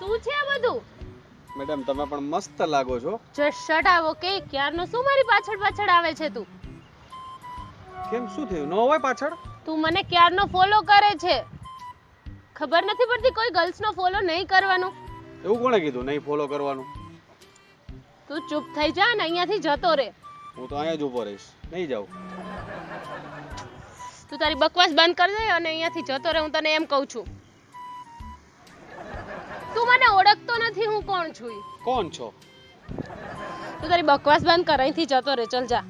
શું છે આ બધું? મેડમ તમે પણ મસ્ત લાગો છો. જસ્ટ શટ આવો કે ક્યારનો શું મારી પાછળ પાછળ આવે છે તું? કેમ શું થયું? ન હોય પાછળ? તું મને ક્યારનો ફોલો કરે છે? ખબર નથી પડતી કોઈ ગર્લ્સનો ફોલો નહીં કરવાનો? એવું કોણે કીધું નહીં ફોલો કરવાનું? તું ચૂપ થઈ જા ને અહીંયાથી જતો રહે. હું તો અહીંયા જ ઊભો રહીશ, નહીં જાઉં. તું તારી બકવાસ બંધ કરી દે અને અહીંયાથી જતો રહે, હું તને એમ કહું છું. તું મને ઓળખતો નથી હું કોણ છું ઈ. કોણ છો? તું તારી બકવાસ બંધ કર, અહીંથી જતો રહે, ચલ જા.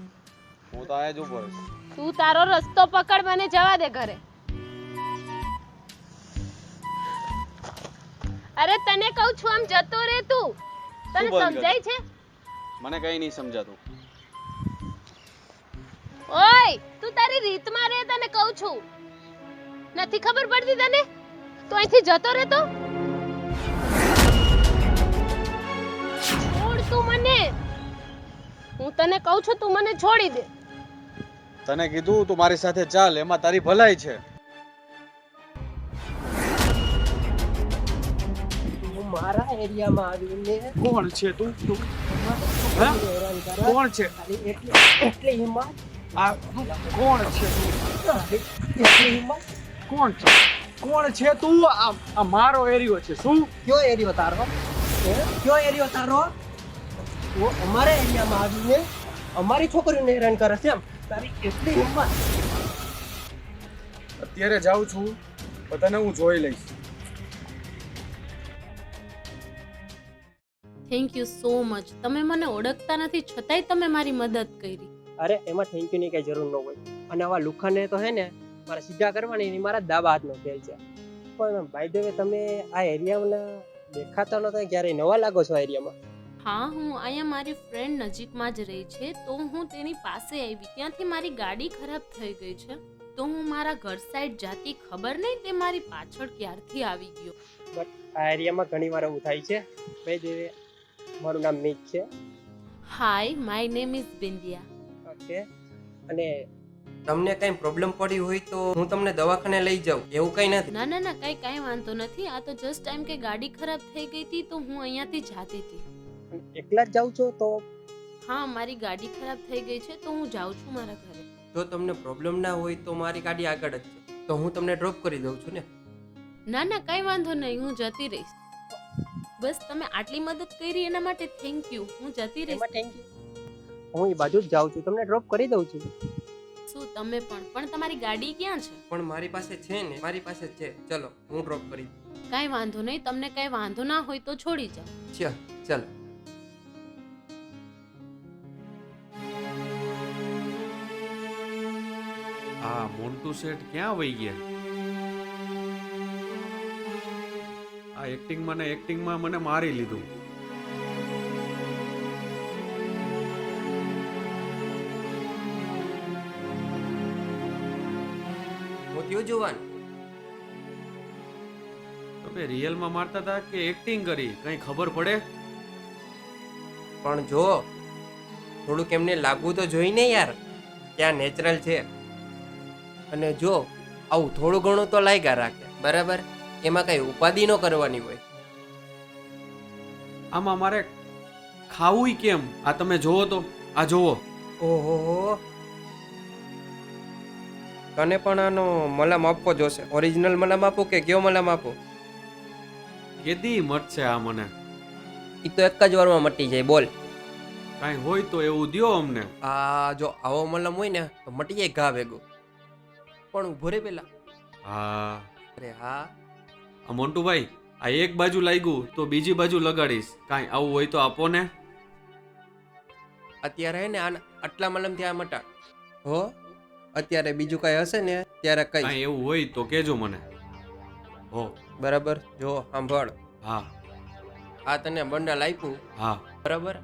હું તો અહીંયા જ ઊભો રહીશ. તું તારો રસ્તો પકડ, મને જવા દે ઘરે. અરે તને કહું છું આમ જતો રહે તું. તને શું બંધ સમજાય છે? મને કઈ નહીં સમજાતું. ઓય તું તારી રીતમાં રહે, તને કહું છું. નથી ખબર પડતી તને? તું અહીંથી જતો રહે તો. છોડ તું મને. હું તને કહું છું તું મને છોડી દે. તને કીધું તું મારી સાથે ચાલ, એમાં તારી ભલાઈ છે. મારા એરિયામાં આવીને કોણ છે તું? હેરાન કરે. કોણ છે એટલી હિંમત આ? કોણ છે તું? એટલી હિંમત કોણ છે? કોણ છે તું? આ મારો એરિયો છે. શું? કયો એરિયો તારો? કયો એરિયો તારો? તું અમારા એરિયામાં આવીને અમારી છોકરીઓને હેરાન કરે છે એમ? તારી એટલી હિંમત? અત્યારે જાઉં છું, પણ તને હું જોઈ લઈશ. Thank you so much. તમે મને ઓળખતા નથી છતાંય તમે મારી મદદ કરી. અરે એમાં થેન્ક યુ ની કઈ જરૂર ન હોય. અને આવા લુખાને તો હે ને મારે સીધા કરવાની એની મારા દાબા હાથનો ખેલ છે. પણ બાય ધ વે તમે આ એરિયામાં દેખાતા નતા, ક્યારેય નવા લાગો છો આ એરિયામાં? હા, હું અહીંયા મારી ફ્રેન્ડ નજીકમાં જ રહી છે, તો હું તેની પાસે આવી. ત્યાંથી મારી ગાડી ખરાબ થઈ ગઈ છે, તો હું મારા ઘર સાઈડ જાતી. ખબર નહીં તે મારી પાછળ ક્યારથી આવી ગયો. બટ આ એરિયામાં ઘણી વાર એવું થાય છે. બાય ધ વે મારું નામ નીચ છે. હાય, my name is Bindiya. Okay. અને તમને કઈ પ્રોબ્લેમ પડી હોય તો હું તમને દવાખાને લઈ જાઉં, એવું કઈ નથી. ના ના ના, કાંઈ વાંધો નથી. આ તો જસ્ટ ટાઈમ કે ગાડી ખરાબ થઈ ગઈ હતી, તો હું અહીંયાથી જાતી હતી. એકલા જ જાઉં છો તો? હા, મારી ગાડી ખરાબ થઈ ગઈ છે, તો હું જાઉં છું મારા ઘરે. જો તમને પ્રોબ્લેમ ના હોય તો મારી ગાડી આગળ જ છે, તો હું તમને ડ્રોપ કરી દઉં છું ને. ના ના, કાંઈ વાંધો નહીં, હું જતી રહીશ. બસ તમે આટલી મદદ કરી એના માટે થેન્ક યુ. હું જતી રહીશ. એમાં થેન્ક યુ. હું એ બાજુ જ જાઉં છું, તમને ડ્રોપ કરી દઉં છું. શું તમે પણ તમારી ગાડી ક્યાં છે? પણ મારી પાસે છે ને, મારી પાસે છે. ચલો હું ડ્રોપ કરી દઉં. કાંઈ વાંધો નહીં, તમને કાંઈ વાંધો ના હોય તો છોડી જાઓ. ચાલો. આ મોન્ટુ શેઠ ક્યાં વહી ગયા? આ એક્ટિંગમાં મને મારી લીધું. મોતિયો જુવાન, તમે રિયલમાં મારતા હતા કે એક્ટિંગ કરી? કઈ ખબર પડે? પણ જો થોડુંક એમને લાગવું તો જોઈને યાર, ક્યાં નેચરલ છે. અને જો આવું થોડું ઘણું તો લાગ્યા રાખે, બરાબર? એમાં કઈ ઉપાધિ ન કરવાની હોય. આમાં મારે ખાવું કેમ? આ તમે જોવો તો, આ જોવો. ઓહો, તને પણ આનો મલમ આપવો જોશે. ઓરિજિનલ મલમ આપો કે કયો મલમ આપો? કેદી મટશે આ મને? એ તો એક જ વારમાં મટી જાય. બોલ. કઈ હોય તો એવું દ્યો અમને. આ જો આવો મલમ હોય ને તો મટી જાય ઘા ભેગો. પણ ઉભો રે પેલા. હા. અરે હા. આ મોન્ટુભાઈ, આ એક બાજુ લાગ્યું તો બીજી બાજુ લગાડીશ. કાંઈ આવું હોય તો આપો ને. અત્યારે હે ને આટલા મલમ થી આ મટા હો. અત્યારે બીજું કઈ હશે ને ત્યારે કઈ. કાંઈ એવું હોય તો કેજો મને. હો. બરાબર. જો સાંભળ. હા. આ તને બંડલ આપ્યું, હા. બરાબર?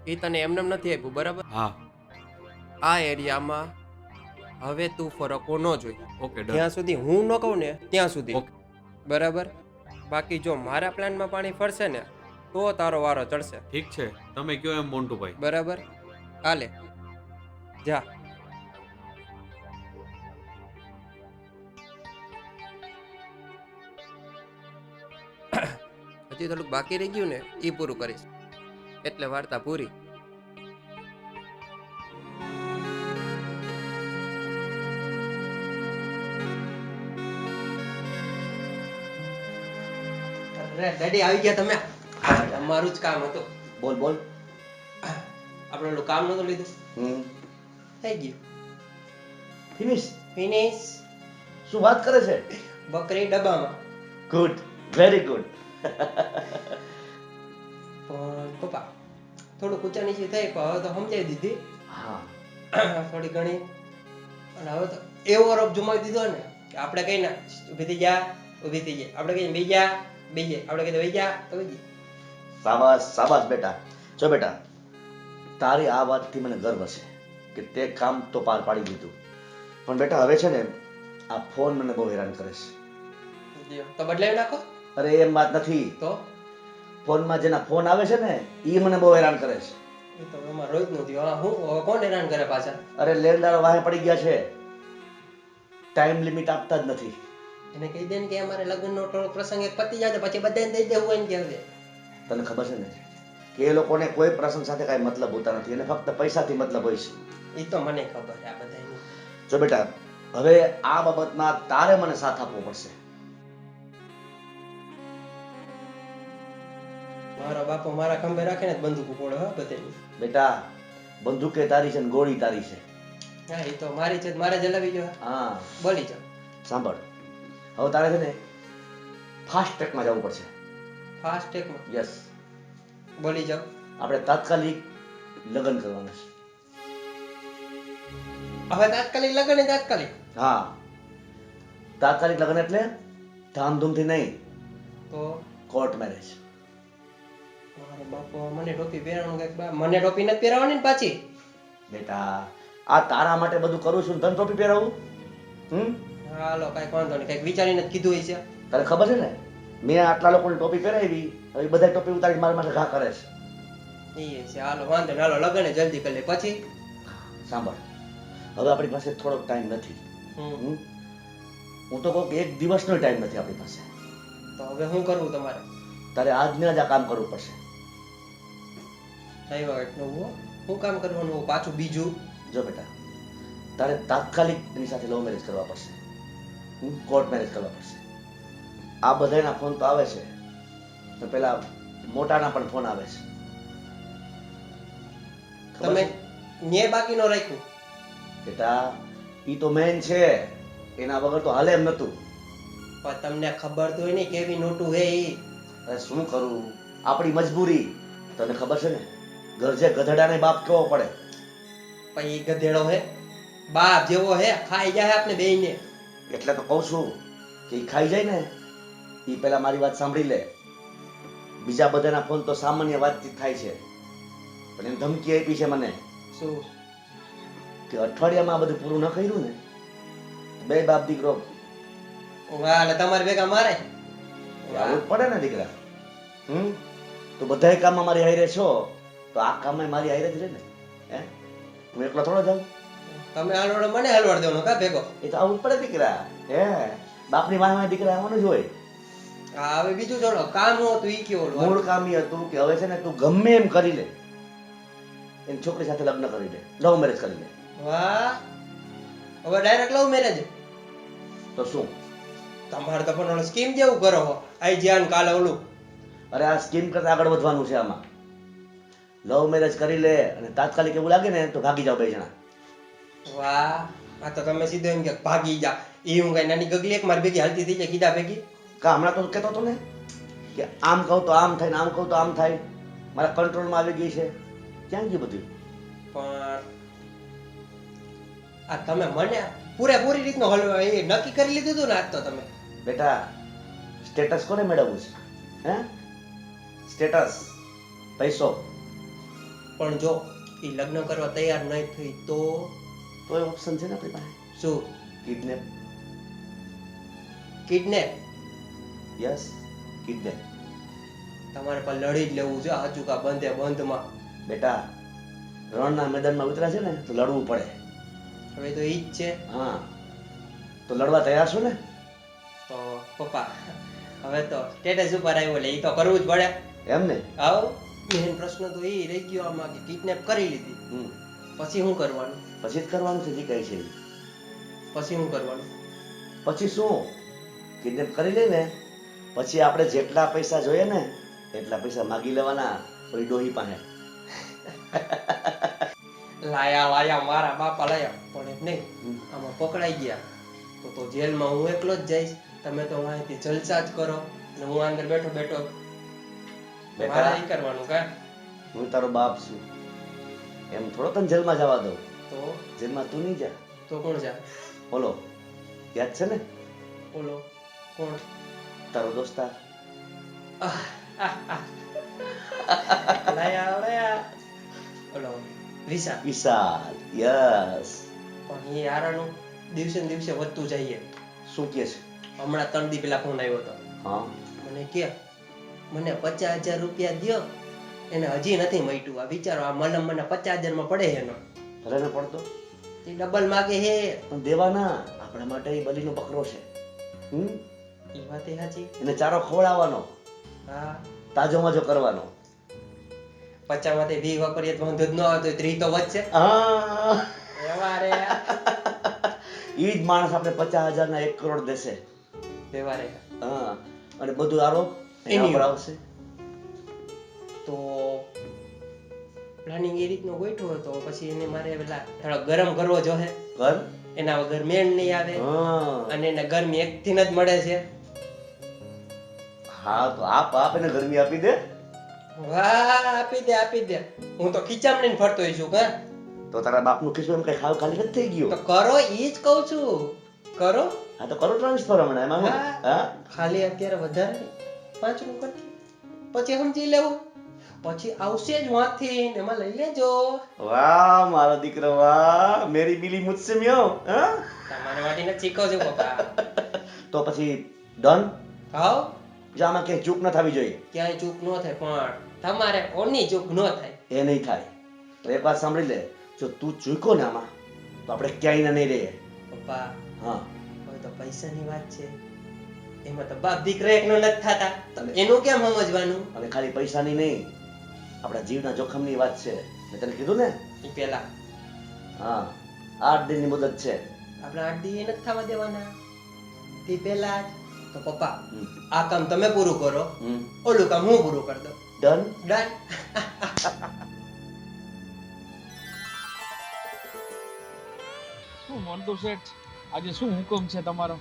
એ તને એમને નથી આપ્યું, બરાબર? હા. આ એરિયામાં હવે તું ફરકો ન જોઈ. Okay, done. જ્યાં સુધી હું ન કહું ને ત્યાં સુધી, ઓકે. બરાબર? બાકી જો મારા પ્લાનમાં પાણી ફરશે ને તો તારો વારો ચડશે. ઠીક છે, તમે કયો એમ મોન્ટુભાઈ. બરાબર? હાલે જા. હજી થોડુંક બાકી રહી ગયું ને એ પૂરું કરીશ, એટલે વાર્તા પૂરી. અરે ડેડી આવી ગયા તમે? અમારું જ કામ હતું. બોલ બોલ. આપણે ઓલું કામ નતું લીધું, થઈ ગયું. ફિનિશ. ફિનિશ. શું વાત કરે છે? બકરી ડબ્બામાં. Good, very good. પણ પપ્પા થોડું ઊંચા નીચે થઈ, પણ હવે તો સમજાવી દીધી હા, થોડી ઘણી. અને હવે તો એવો રોપ જમાવી દીધો ને કે આપણે કઈ ના ઊભી થઈ જા, ઊભી થઈ જાય. આપણે કહીએ બેહી જા, બેહી જાય. આપણે કહીએ વહી જા તો વહી જાય. શાબાશ શાબાશ બેટા. જો બેટા, તારી આ વાતથી મને ગર્વ છે કે તે કામ તો પાર પાડી દીધું. પણ બેટા હવે છે ને આ ફોન મને બહુ હેરાન કરે છે. તો બદલાવી નાખો. અરે એમ વાત નથી. તો ફોનમાં જેના ફોન આવે છે ને એ મને બહુ હેરાન કરે છે. એ તો એમાં રોજ નું થયું. હું હવે કોણ હેરાન કરે પાછા? અરે લેણદારો વાહે પડી ગયા છે, ટાઈમ લિમિટ આપતા જ નથી. એને કહી દે ને કે અમારે લગ્નનો થોડો પ્રસંગ એક પતી જાય પછી બધાને દઈ દેવું હોય ને કહેવાય. તને ખબર છે ને કે એ લોકોને કોઈ પ્રસંગ સાથે કાંઈ મતલબ હોતા નથી, એને ફક્ત પૈસાથી મતલબ હોય છે. એ તો મને ખબર છે આ બધાની. જો બેટા, હવે આ બાબતમાં તારે મને સાથ આપવો પડશે. મારો બાપો મારા ખંભે રાખે ને બંદૂક ઉપાડે હો બધાની. બેટા, બંદૂકે તારી છે ને ગોળી તારી છે. હા એ તો મારી છે, મારે જલાવી જો. હા, બોલી જાઓ. સાંભળ, હવે તારે છે ને ફાસ્ટ ટ્રેકમાં જવું પડશે. ફાસ્ટ ટેકમાં? યસ. બોલી જાઓ. આપણે તાત્કાલિક લગ્ન કરવાના છે. હવે તાત્કાલિક લગ્ન ને તાત્કાલિક? હા, તાત્કાલિક લગ્ન એટલે ધામધૂમથી નહીં, તો કોર્ટ મેરેજ. મારો બાપો મને ટોપી પહેરવાનું કઈક મને ટોપી નથી પહેરવાની ને પાછી. બેટા, આ તારા માટે બધું કરું છું ને તને ટોપી પહેરાવું? હાલો કઈક વાંધો નહીં, કઈક વિચારીને જ કીધું હોય છે. તને ખબર છે ને મેં આટલા લોકોને ટોપી પહેરાવી, હવે બધા ટોપી ઉતારી મારા માટે ઘા કરે છે. એ છે. હાલો વાંધો નહીં, હાલો લગ્ન જલ્દી કરી લે પછી. સાંભળ, હવે આપણી પાસે થોડોક ટાઈમ નથી. હું તો કહું કે એક દિવસનો ટાઈમ નથી આપણી પાસે. તો હવે શું કરવું તમારે? તારે આજને જ આ કામ કરવું પડશે. નહીં વખત નવું શું કામ કરવાનું પાછું બીજું? જો બેટા, તારે તાત્કાલિક એની સાથે લવ મેરેજ કરવા પડશે, કોર્ટ મેરેજ કરવા પડશે. આ બધાના ફોન તો આવે છે, તો પેલા મોટાના પણ ફોન આવે છે. ખબર તમે છે? ન્યાય બાકી નો રાખ્યું? બેટા, ઈ તો મેન છે, એના વગર તો હાલે એમ નતું. પણ તમને ખબર તો હોય ને કેવી નોટું હે ઈ. અરે શું કરું, આપણી મજબૂરી. તને ખબર છે ને ગરજે ગધેડાને બાપ કેવો પડે. પણ ઈ ગધેડો હે, બાપ જેવો હે, ખાઈ જાય આપણે બેયને. એટલે તો કહું છું કે ઈ ખાઈ જાય ને ઈ પેલા મારી વાત સાંભળી લે. બીજા બધાના ફોન તો સામાન્ય વાતચીત થાય છે, પણ એને ધમકી આપી છે મને શું? કે અઠવાડિયામાં આ બધું પૂરું ન કર્યું ને બે બાપ દીકરો વાહ, એટલે તમારે ભેગા મારે? આવું જ પડે ને દીકરા. તો બધાય કામમાં મારી હારે છો તો આ કામમાં મારી હારે જ રહે ને. હે, હું એકલો થોડો જાઉં? તમે હલવાડો મને હલવાડ દેવાનો કા ભેગો? એ તો આવું જ પડે દીકરા. હે, બાપની વાહમાં દીકરા આવવાનું જ હોય. હા હવે બીજું જોડો કામ હું હતું ઈ કયો? મૂળ કામ ઈ હતું કે હવે છે ને તું ગમે એમ કરી લે, એની છોકરી સાથે લગ્ન કરી લે, લવ મેરેજ કરી લે. વાહ, હવે ડાયરેક્ટ લવ મેરેજ? તો શું? તમારે તો પણ સ્કીમ જેવું કરો હો, આઈ જ્યાં કાલે ઓલું. અરે આ સ્કીમ કરતા આગળ વધવાનું છે આમાં. લવ મેરેજ કરી લે અને તાત્કાલિક એવું લાગે ને તો ભાગી જાવ બે જણા. વાહ, આ તો તમે સીધો એમ કે ભાગી જા. એ હું કઈ નાની ગગલી એક મારી ભેગી હાલતી થઈ જાય કીધા ભેગી. કા હમણાં તો કહેતો હતો ને કે આમ કહું તો આમ થાય ને આમ કહું તો આમ થાય, મારા કંટ્રોલમાં આવી ગઈ છે. ક્યાં ગયું બધું? પણ આ તમે મને પૂરેપૂરી રીતનો હલવા એ નક્કી કરી લીધું હતું ને આજ તો તમે? બેટા, સ્ટેટસ કોને મેળવવું છે? હે, સ્ટેટસ, પૈસો. પણ જો એ લગ્ન કરવા તૈયાર નહીં થઈ તો? તો એ ઓપ્શન છે ને આપણી પાસે. શું? કિડનેપ. કિડનેપ? Yes, kidnap. તમારે પણ લડી જ લેવું છે હાચુકા બંધે બંધમાં. બેટા, રણના મેદાનમાં ઉતર્યા છે ને તો લડવું પડે. હવે તો ઈ જ છે. હા, તો લડવા તૈયાર છો ને? તો પપ્પા હવે તો સ્ટેટસ ઉપર આવ્યો એટલે એ તો કરવું જ પડે. એમ ને? આવો મેન પ્રશ્ન તો એ રહી ગયો આમાં કે કિડનેપ કરી લીધી હમ. પછી શું કરવાનું? પછી જ કરવાનું છે જે કહે છે એ. પછી શું કરવાનું? પછી શું? કિડનેપ કરી લે ને પછી આપણે જેટલા પૈસા જોઈએ ને એટલા પૈસા માગી લેવાના ઓલી ડોહી પાસે. લાયા મારા બાપા લાયા પણ એમ નહીં આમાં પકડાઈ ગયા તો જેલમાં હું એકલો જ જઈશ. તમે તો અહીંથી જલસા જ કરો ને હું અંદર બેઠો બેઠો મારે ઈ કરવાનું કા? હું તારો બાપ છું એમ થોડો તને જેલમાં જવા દઉં. તો જેલમાં તું નહીં જા. તો કોણ જાય? બોલો યાદ છે ને બોલો કોણ? તારો દોસ્તાર. લાયા બોલો વિશાલ. વિશાલ. યસ. પણ એ હારાનું દિવસે ને દિવસે વધતું જઈએ. શું કહે છે? હમણાં 3 દી પેલા ફોન આવ્યો હતો. હા મને કે મને 50,000 રૂપિયા દ્યો એને હજી નથી મળ્યું. આ વિચારો આ મલમ મને 50,000 માં પડે એનો. ભલે ને પડતો તે ડબલ માગે હે. પણ દેવાના આપણા માટે એ બલીનો બકરો છે. એ વાત એ સાચી. એને ચારો ખવડાવવાનો હા તાજો માજો કરવાનો. 50 માંથી 20 વાપરીએ તો વાંધો જ ન આવતો 30 તો વધશે. હા એવા રે ઈ જ માણસ આપણે 50,000 ના 1 કરોડ દેશે. એવા રે હા અને બધું આરોપ એના એની ઉપર આવશે. તો પ્લાનિંગ એ રીતનો ગોઠવો તો પછી એને મારે પેલા થોડો ગરમ કરવો જોહે. કર. એના વગર મેળ નહીં આવે હા અને એને ગરમી એકથી જ મળે છે. હા તો આપ એને ગરમી આપી દે. વાહ આપી દે. હું તો ખીચામણીને ફરતો હોઈશ છું કા? તો તારા બાપનું ખિસ્સું એમ કઈ ખાવ ખાલી નથી થઈ ગયું. તો કરો ઈ જ કહું છું કરો. હા તો કરો ટ્રાન્સફર હમણાં એમાં હું? હા. હા ખાલી અત્યારે વધારે 5 નું કરતી પછી સમજી લેવું પછી આવશે જ વાંથી ને એમાં લઈ લેજો. વાહ મારો દીકરો વાહ મેરી બિલી મુझसे મ્યો. હા તમારે વાટીને શીખો છો પપ્પા. તો પછી ડન. હાવ જો આમાં ક્યાંય ચૂક ન થવી જોઈએ. ક્યાંય ચૂક ન થાય પણ તમારે કોની ચૂક ન થાય. એ નહીં થાય. તો એક વાત સાંભળી લે જો તું ચૂક્યો ને આમાં તો આપણે ક્યાંય નહીં રહીએ. પપ્પા હા હવે તો પૈસાની વાત છે એમાં તો બાપ દીકરા એકનો નથી થતા તો એનું કેમ સમજવાનું? અને ખાલી પૈસાની નહીં આપણા જીવના જોખમની વાત છે. મેં તને કીધું ને. ઈ પેલા હા 8 દિનની મુદત છે. આપણે 8 દી નથી થવા દેવાના તે પેલા જ તો પપ્પા હમ. આ કામ તમે પૂરું કરો હમ. ઓલું કામ હું પૂરું કરી દઉં. ડન. ડન. શું મોન્ટુ શેઠ આજે શું હુકમ છે તમારો?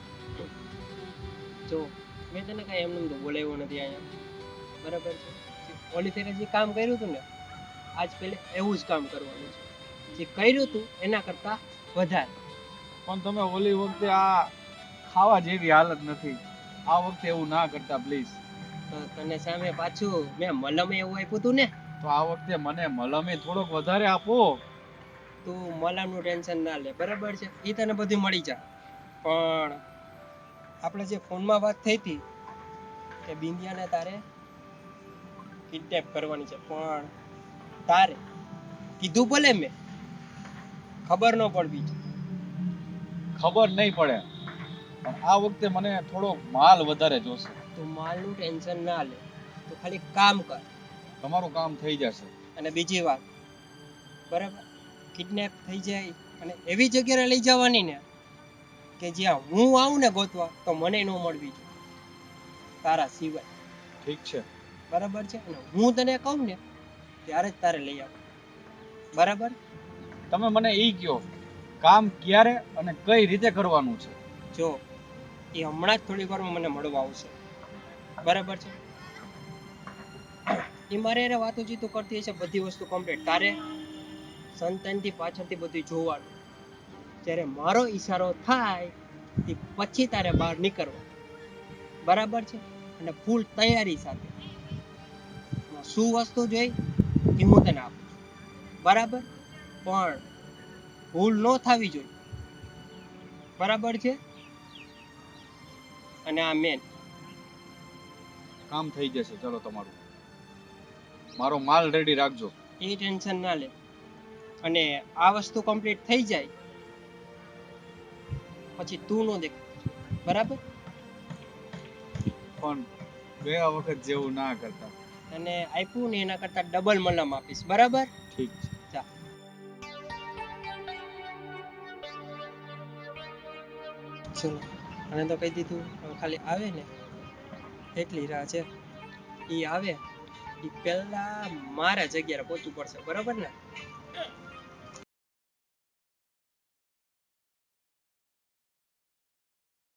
જો મેં તને કઈ એમને તો બોલાવ્યો નથી અહીંયા બરાબર છે. ઓલી ફેરે જે કામ કર્યું હતું ને આજ પેલે એવું જ કામ કરવાનું છે. જે કર્યું હતું એના કરતા વધારે. પણ તમે ઓલી વખતે આ ખાવા જેવી હાલત નથી. આ વખતે એવું ના કરતા પ્લીઝ. તો તને સામે પાછું મેં મલમ એવું આપ્યું હતું ને તો આ વખતે મને મલમે થોડોક વધારે આપો. તું મલમનું ટેન્શન ના લે બરાબર છે. એ તને બધું મળી જાય પણ આપણે જે ફોનમાં વાત થઈ હતી કે બિંદિયાને તારે કિડનેપ કરવાની છે પણ તારે કીધું ભલે મેં ખબર ન પડવી જોઈએ. ખબર નહીં પડે પણ આ વખતે મને થોડો માલ વધારે જોશે. તું માલનું ટેન્શન ના લે તું ખાલી કામ કર તમારું કામ થઈ જશે. અને બીજી વાત બરાબર કિડનેપ થઈ જાય અને એવી જગ્યાએ લઈ જવાની ને કે જ્યાં હું આવું ને ગોતવા તો મને ન મળવી જોઈએ તારા સિવાય. ઠીક છે. બરાબર છે અને હું તને કહું ને ત્યારે જ તારે લઈ આવું બરાબર. તમે મને ઈ કહો કામ ક્યારે અને કઈ રીતે કરવાનું છે? જો એ હમણાં જ થોડી વારમાં મને મળવા આવશે બરાબર છે. એ મારે એને વાતો જીતો કરતી હશે બધી વસ્તુ કમ્પ્લીટ. તારે સંતાનથી પાછળથી બધું જોવાનું. જ્યારે મારો ઈશારો થાય તે પછી તારે બહાર નીકળવા બરાબર છે અને ફૂલ તૈયારી સાથે. શું વસ્તુ જોઈ એ હું તને આપું છું બરાબર પણ ભૂલ ન થવી જોઈએ બરાબર છે. અને આ મેન કામ થઈ જશે. ચલો તમારું મારો માલ રેડી રાખજો. એ ટેન્શન ના લે અને આ વસ્તુ કમ્પ્લીટ થઈ જાય પછી તું નો દેખ બરાબર. પણ ગયા વખત જેવું ના કરતા. અને આપ્યું ને એના કરતા ડબલ મલમ આપીશ, બરાબર? ઠીક છે. ચલો, અને તો કહી દીધું, હવે ખાલી આવે ને એટલી રાહ છે. ઈ આવે ઈ પહેલા મારા જગ્યાએ પહોંચવું પડશે, બરાબર ને?